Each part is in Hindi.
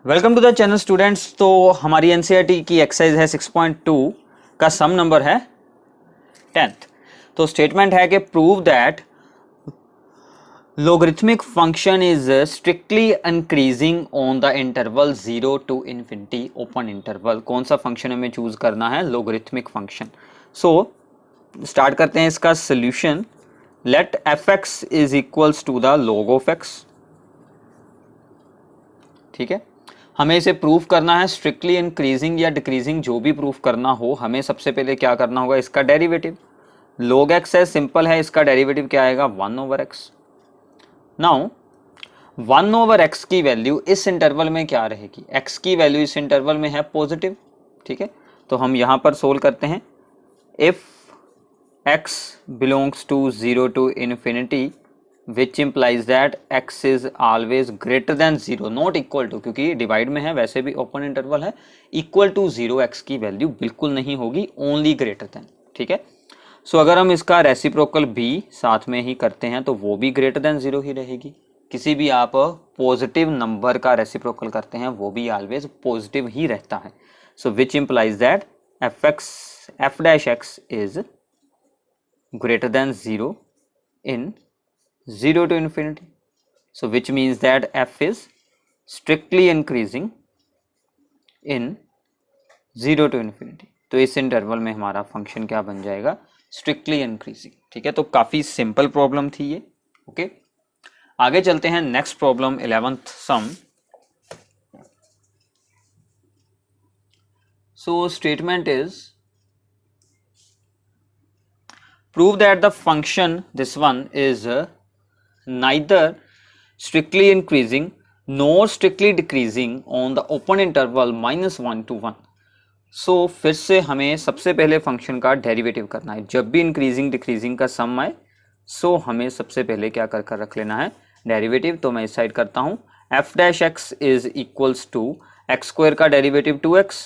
Welcome to the channel students. तो हमारी एनसीईआरटी की एक्सरसाइज है 6.2 का सम नंबर है 10th। तो स्टेटमेंट है कि prove that logarithmic function is strictly increasing on the interval 0 to infinity open interval। कौन सा फंक्शन हमें चूज करना है? logarithmic function. सो स्टार्ट करते हैं इसका solution. Let fx is equals to the log of x। ठीक है, हमें इसे प्रूफ करना है। स्ट्रिक्टली इंक्रीजिंग या डिक्रीजिंग जो भी प्रूफ करना हो, हमें सबसे पहले क्या करना होगा? इसका डेरिवेटिव। log x है, सिंपल है, इसका डेरिवेटिव क्या आएगा? 1/x। नाउ 1/x की वैल्यू इस इंटरवल में क्या रहेगी? x की वैल्यू इस इंटरवल में है पॉजिटिव। ठीक है, तो हम यहां पर सोल्व करते हैं। If x belongs to 0 to infinity which implies that x is always greater than 0 not equal to, क्योंकि डिवाइड में है, वैसे भी ओपन इंटरवल है, इक्वल टू 0 x की वैल्यू बिल्कुल नहीं होगी, ओनली ग्रेटर देन। ठीक है, सो अगर हम इसका रेसिप्रोकल b साथ में ही करते हैं तो वो भी ग्रेटर देन 0 ही रहेगी। किसी भी आप पॉजिटिव नंबर का रेसिप्रोकल करते हैं वो भी ऑलवेज पॉजिटिव ही रहता है। So which implies that f dash x इज greater than 0 in 0 to infinity, so which means that f is strictly increasing in 0 to infinity। तो इस इंटरवल में हमारा फंक्शन क्या बन जाएगा? Strictly increasing. ठीक है, तो काफी सिंपल प्रॉब्लम थी ये। ओके, आगे चलते हैं नेक्स्ट प्रॉब्लम 11th सम। So statement is prove that the function this one is neither strictly increasing nor strictly decreasing on the open interval -1 to 1। सो फिर से हमें सबसे पहले फंक्शन का डेरिवेटिव करना है। जब भी इंक्रीजिंग डिक्रीजिंग का सम आए सो हमें सबसे पहले क्या कर कर रख लेना है? डेरिवेटिव। तो मैं इस साइड करता हूं। f dash x is equals to x square का डेरिवेटिव 2x,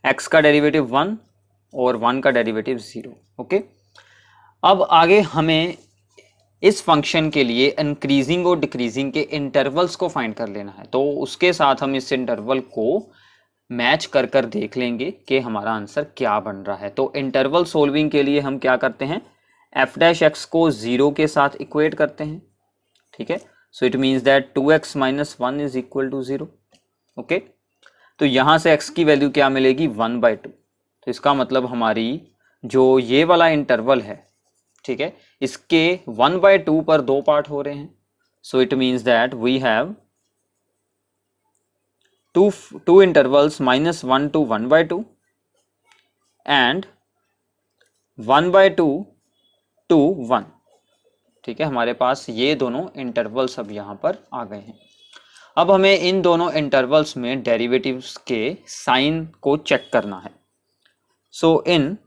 x का डेरिवेटिव 1 और 1 का डेरिवेटिव 0। ओके, अब आगे हमें इस फंक्शन के लिए इंक्रीजिंग और डिक्रीजिंग के इंटरवल्स को फाइंड कर लेना है। तो उसके साथ हम इस इंटरवल को मैच कर कर देख लेंगे कि हमारा आंसर क्या बन रहा है। तो इंटरवल सोल्विंग के लिए हम क्या करते हैं? f डैश एक्स को 0 के साथ इक्वेट करते हैं। ठीक है, so it means that 2x - 1 is equal to 0। Okay, तो यहां से x की वैल्यू क्या मिलेगी? 1/2। तो इसका मतलब हमारी जो ये वाला इंटरवल है, ठीक है, इसके 1/2 पर दो पार्ट हो रहे हैं। So it means that we have two intervals -1 to 1/2 and 1/2 to 1। ठीक है, हमारे पास ये दोनों इंटरवल्स अब यहाँ पर आ गए हैं। अब हमें इन दोनों इंटरवल्स में डेरिवेटिव्स के साइन को चेक करना है। सो इन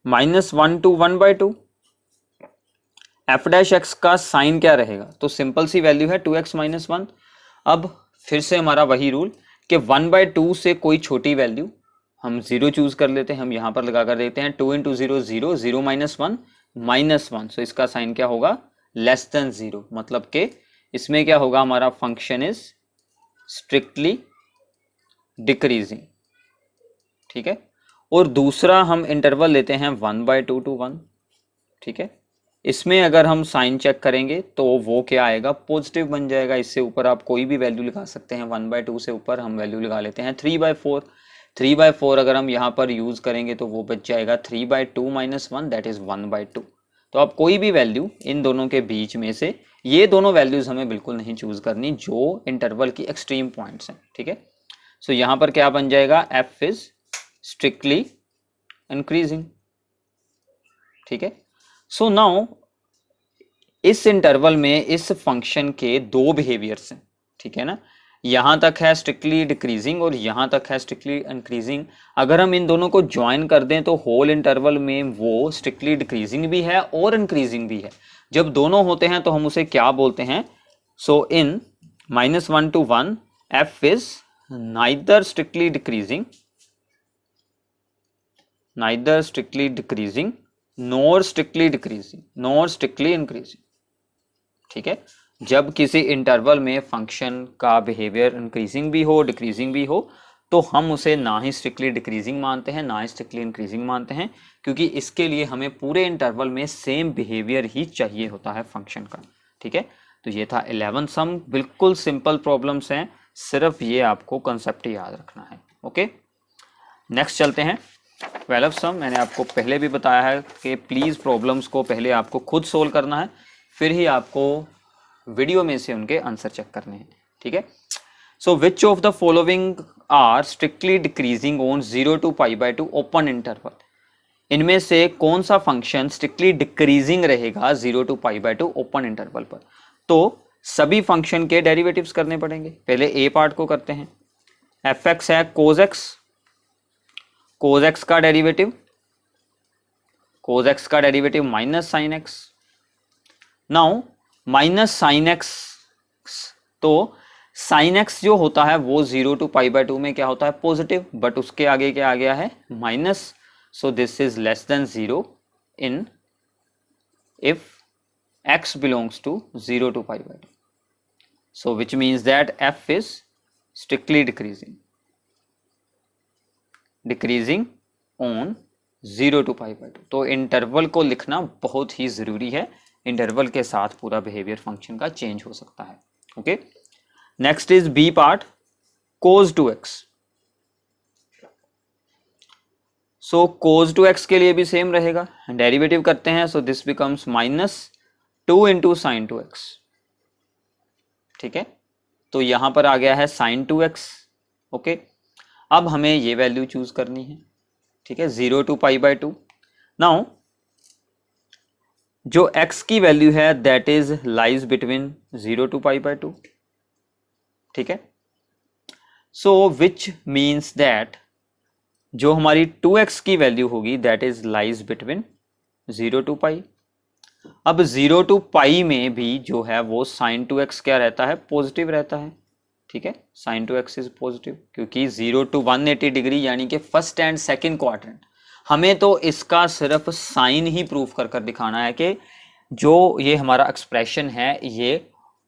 -1 to 1/2 f डैश एक्स का साइन क्या रहेगा? तो सिंपल सी वैल्यू है 2x - 1। अब फिर से हमारा वही रूल कि 1/2 से कोई छोटी वैल्यू हम 0 चूज कर लेते हैं। हम यहां पर लगा कर देते हैं 2 × 0 0 0 -1 -1। सो इसका साइन क्या होगा? Less than 0। मतलब कि इसमें क्या होगा? हमारा फंक्शन इज स्ट्रिक्टली डिक्रीजिंग। ठीक है, और दूसरा हम इंटरवल लेते हैं 1/2 to 1। ठीक है, इसमें अगर हम साइन चेक करेंगे तो वो क्या आएगा? पॉजिटिव बन जाएगा। इससे ऊपर आप कोई भी वैल्यू लगा सकते हैं। 1/2 से ऊपर हम वैल्यू लगा लेते हैं 3/4। 3/4 अगर हम यहाँ पर यूज करेंगे तो वो बच जाएगा 3/2 - 1 दैट इज 1/2। तो आप कोई भी वैल्यू इन दोनों के बीच में से, ये दोनों वैल्यूज हमें बिल्कुल नहीं चूज करनी जो इंटरवल की एक्सट्रीम पॉइंट्स हैं। ठीक है, सो यहाँ पर क्या बन जाएगा? f is strictly increasing. ठीक है, सो नाउ इस इंटरवल में इस फंक्शन के दो बिहेवियर्स हैं। ठीक है ना, यहां तक है स्ट्रिक्टली डिक्रीजिंग और यहां तक है स्ट्रिक्टली इंक्रीजिंग। अगर हम इन दोनों को ज्वाइन कर दें तो होल इंटरवल में वो स्ट्रिक्टली डिक्रीजिंग भी है और इंक्रीजिंग भी है। जब दोनों होते हैं तो हम उसे क्या बोलते हैं? सो इन -1 to 1 f is neither strictly decreasing nor strictly increasing. ठीक है, जब किसी इंटरवल में फंक्शन का बिहेवियर इंक्रीजिंग भी हो डिक्रीजिंग भी हो तो हम उसे ना ही स्ट्रिक्टली डिक्रीजिंग मानते हैं ना ही स्ट्रिक्टली इंक्रीजिंग मानते हैं, क्योंकि इसके लिए हमें पूरे इंटरवल में सेम बिहेवियर ही चाहिए होता है फंक्शन का। ठीक है, तो ये था 11 सम, बिल्कुल सिंपल प्रॉब्लम्स हैं, सिर्फ ये आपको कंसेप्ट याद रखना है। ओके, नेक्स्ट चलते हैं 12 सम। मैंने आपको पहले भी बताया है कि प्लीज़ प्रॉब्लम्स को पहले आपको खुद सोल्व करना है, फिर ही आपको वीडियो में से उनके आंसर चेक करने हैं। ठीक है, so which of the following are strictly decreasing on 0 to π/2 open interval. इनमें से कौन सा फंक्शन स्ट्रिक्टली डिक्रीजिंग रहेगा 0 to π/2 ओपन इंटरवल पर। तो सभी फंक्शन के डेरिवेटिव्स करने पड़ेंगे। पहले ए पार्ट को करते हैं। एफ एक्स है कोज एक्स, कोज एक्स का डेरिवेटिव, कोज एक्स का derivative minus sine x. Now minus sine x, तो साइन एक्स जो होता है वो 0 to π/2 में क्या होता है पॉजिटिव, बट उसके आगे क्या आ गया है minus, so this is less than 0 in if x belongs to 0 to π/2, so which means that f is strictly decreasing on 0 to π/2। तो इंटरवल को लिखना बहुत ही जरूरी है, इंटरवल के साथ पूरा बिहेवियर फंक्शन का चेंज हो सकता है। Okay, next is B part, cos 2x। So cos 2x के लिए भी सेम रहेगा, डेरिवेटिव करते हैं, सो दिस बिकम्स -2 × sin 2x। ठीक है, तो यहां पर आ गया है sin 2x। ओके, अब हमें ये वैल्यू चूज करनी है। ठीक है, 0 to π/2। नाउ जो x की वैल्यू है that is lies between 0 to π/2। ठीक है, सो विच मीन्स दैट जो हमारी 2x की वैल्यू होगी that is lies between 0 to π। अब 0 to π में भी जो है वो sin 2x क्या रहता है पॉजिटिव रहता है। ठीक है, sin 2x इज पॉजिटिव, क्योंकि 0 to 180 डिग्री यानी कि फर्स्ट एंड सेकंड क्वाड्रेंट, हमें तो इसका सिर्फ साइन ही प्रूफ कर कर दिखाना है कि जो ये हमारा एक्सप्रेशन है ये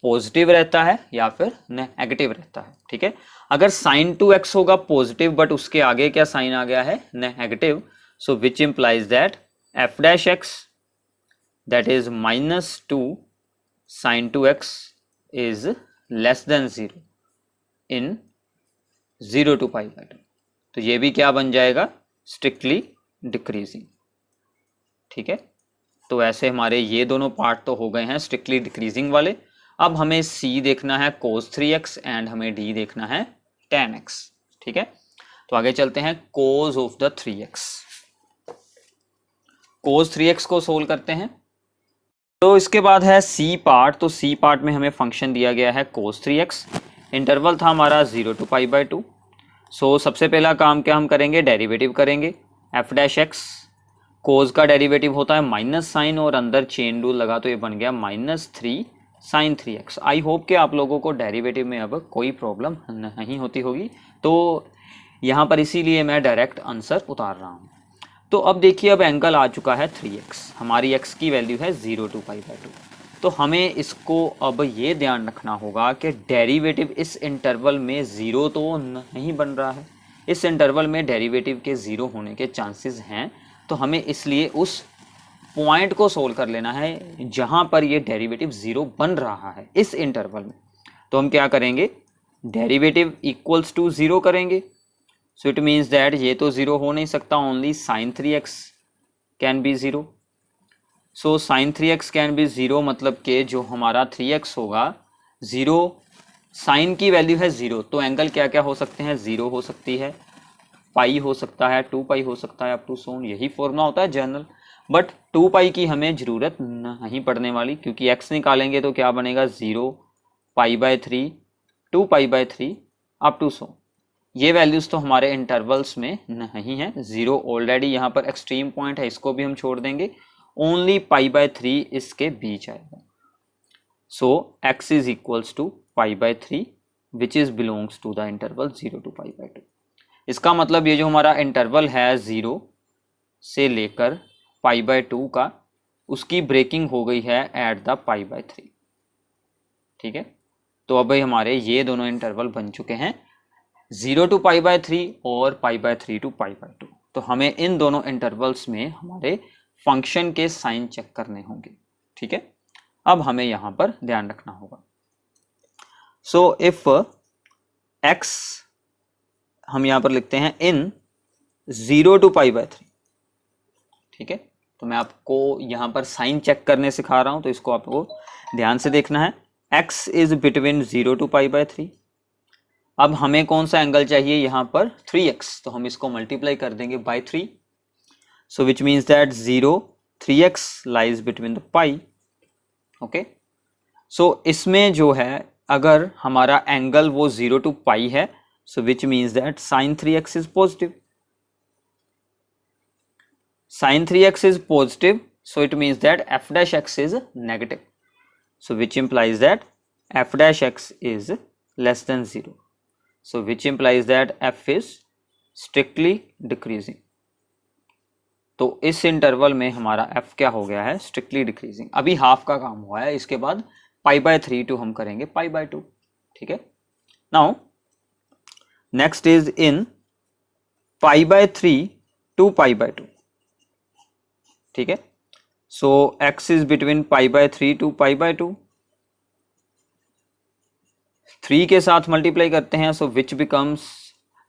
पॉजिटिव रहता है या फिर नेगेटिव रहता है। ठीक है, अगर sin 2x होगा पॉजिटिव बट उसके आगे क्या साइन आ गया है negative, so which implies that f dash x that is -2 sin 2x is less than 0 in 0 to π/2। तो ये भी क्या बन जाएगा स्ट्रिक्टली डिक्रीजिंग। ठीक है, तो ऐसे हमारे ये दोनों पार्ट तो हो गए हैं स्ट्रिक्टली डिक्रीजिंग वाले। अब हमें C देखना है cos 3x एंड हमें D देखना है tan x। ठीक है, तो आगे चलते हैं cos of the 3x। cos 3x को सोल्व करते हैं। तो इसके बाद है C पार्ट, तो C पार्ट में हमें फंक्शन दिया गया है cos 3x, इंटरवल था हमारा 0 to π/2। सो सबसे पहला काम क्या हम करेंगे डेरिवेटिव करेंगे, f डैश x, cos का डेरिवेटिव होता है माइनस साइन और अंदर चेन रूल लगा तो ये बन गया -3 sin 3x। आई होप कि आप लोगों को डेरिवेटिव में अब कोई प्रॉब्लम नहीं होती होगी, तो यहाँ पर इसीलिए मैं डायरेक्ट आंसर उतार रहा हूँ। तो अब देखिए अब एंगल आ चुका है 3x, हमारी x की वैल्यू है 0 to π/2। तो हमें इसको अब ये ध्यान रखना होगा कि डेरिवेटिव इस इंटरवल में 0 तो नहीं बन रहा है, इस इंटरवल में डेरिवेटिव के 0 होने के चांसेस हैं। तो हमें इसलिए उस पॉइंट को सोल्व कर लेना है जहाँ पर ये डेरिवेटिव 0 बन रहा है इस इंटरवल में। तो हम क्या करेंगे डेरिवेटिव इक्वल्स टू 0 करेंगे, सो इट मीन्स दैट ये तो 0 हो नहीं सकता, only sin 3x can be 0। So sin 3x can be 0 मतलब कि जो हमारा 3x होगा 0, साइन की वैल्यू है 0, तो एंगल क्या क्या हो सकते हैं 0 हो सकती है, पाई हो सकता है, 2π हो सकता है, अप टू सोन, यही फॉर्मूला होता है जनरल। बट 2π की हमें ज़रूरत नहीं पड़ने वाली, क्योंकि x निकालेंगे तो क्या बनेगा 0, π/3, 2π/3 अप टू सोन। ये वैल्यूज़ तो हमारे इंटरवल्स में नहीं है, 0 ऑलरेडी यहाँ पर एक्सट्रीम पॉइंट है, इसको भी हम छोड़ देंगे, ओनली π/3 इसके बीच आएगा। So x is equals to π/3 which is belongs to the interval 0 to π/2। इसका मतलब ये जो हमारा इंटरवल है 0 से लेकर π/2 का, उसकी ब्रेकिंग हो गई है एट द π/3। ठीक है। तो अब भाई हमारे ये दोनों इंटरवल बन चुके हैं 0 to π/3 और π/3 to π/2। तो हमें इन दोनों इंटरवल्स में हमारे फंक्शन के साइन चेक करने होंगे, ठीक है। अब हमें यहां पर ध्यान रखना होगा। सो इफ x हम यहां पर लिखते हैं इन 0 to π/3, ठीक है। तो मैं आपको यहां पर साइन चेक करने सिखा रहा हूं, तो इसको आपको ध्यान से देखना है। x is between 0 to π/3। अब हमें कौन सा एंगल चाहिए यहाँ पर 3x, तो हम इसको मल्टीप्लाई कर देंगे by 3। So which means that 3x lies between the pi. Okay, so इसमें जो है अगर हमारा एंगल वो 0 to पाई है, so which means that sine 3x is positive. Sine 3x is positive, so it means that f dash x is negative. So which implies that f dash x is less than 0. So which implies that f is strictly decreasing. तो इस इंटरवल में हमारा f क्या हो गया है, स्ट्रिक्टली डिक्रीजिंग। अभी हाफ का काम हुआ है, इसके बाद π/3 to हम करेंगे π/2, ठीक है। Now next is in π/3 to π/2, ठीक है। सो x इज बिटवीन π/3 to π/2। 3 के साथ मल्टीप्लाई करते हैं, so which becomes,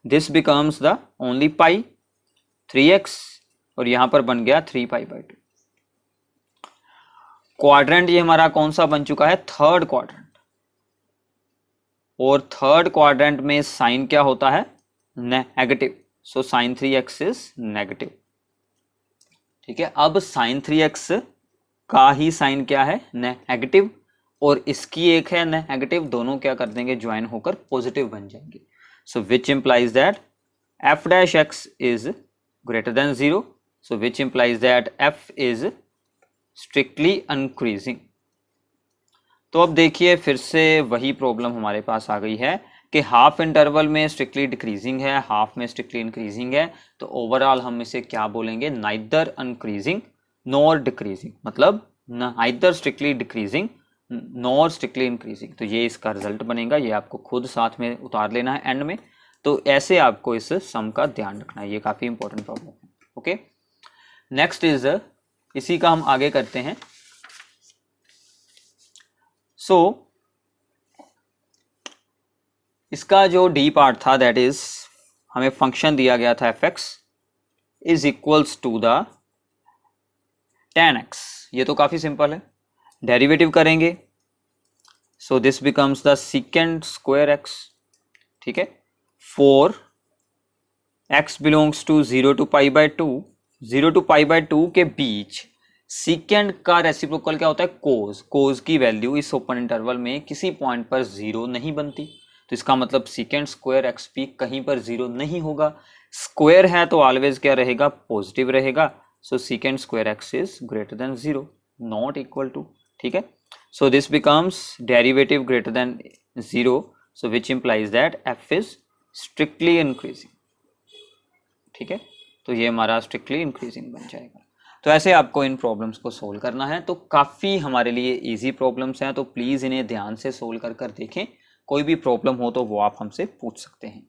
this becomes the only pi 3x, और यहां पर बन गया 3π/2। क्वाड्रेंट ये हमारा कौन सा बन चुका है, थर्ड क्वाड्रेंट। और थर्ड क्वाड्रेंट में साइन क्या होता है, negative. So sine 3x is negative, ठीक है। अब साइन 3x का ही साइन क्या है, नेगेटिव, और इसकी एक है नेगेटिव, दोनों क्या कर देंगे, ज्वाइन होकर पॉजिटिव बन जाएंगे। So which implies that f dash x is greater than 0। So which implies that f is strictly increasing. तो अब देखिए फिर से वही प्रॉब्लम हमारे पास आ गई है कि हाफ इंटरवल में स्ट्रिक्टली डिक्रीजिंग है, हाफ में स्ट्रिक्टली इंक्रीजिंग है। तो ओवरऑल हम इसे क्या बोलेंगे, नाइदर इंक्रीजिंग नॉर डिक्रीजिंग, मतलब neither strictly decreasing nor strictly increasing. तो ये इसका रिजल्ट बनेगा, ये आपको खुद साथ में उतार लेना है एंड में। तो ऐसे आपको इस सम का ध्यान रखना है, ये काफी इंपॉर्टेंट प्रॉब्लम है। ओके, नेक्स्ट इज, इसी का हम आगे करते हैं। सो इसका जो डी पार्ट था, दैट इज हमें फंक्शन दिया गया था f(x) is equals to the tan x। ये तो काफी सिंपल है, डेरिवेटिव करेंगे, so this becomes the second square x, ठीक है। For x belongs to 0 to π/2, 0 to π/2 के बीच सीकेंड का रेसिप्रोकल क्या होता है, कोस। कोस की वैल्यू इस ओपन इंटरवल में किसी पॉइंट पर 0 नहीं बनती, तो इसका मतलब सीकेंड स्क्वायर एक्स पी कहीं पर 0 नहीं होगा। स्क्वायर है तो ऑलवेज क्या रहेगा, पॉजिटिव रहेगा। So secant square x is greater than 0, not equal to, ठीक है। So this becomes derivative greater than 0, so which implies that f is strictly increasing, ठीक है। तो ये हमारा स्ट्रिक्टली इंक्रीजिंग बन जाएगा। तो ऐसे आपको इन प्रॉब्लम्स को सोल्व करना है। तो काफ़ी हमारे लिए इजी प्रॉब्लम्स हैं, तो प्लीज़ इन्हें ध्यान से सोल्व कर देखें। कोई भी प्रॉब्लम हो तो वो आप हमसे पूछ सकते हैं।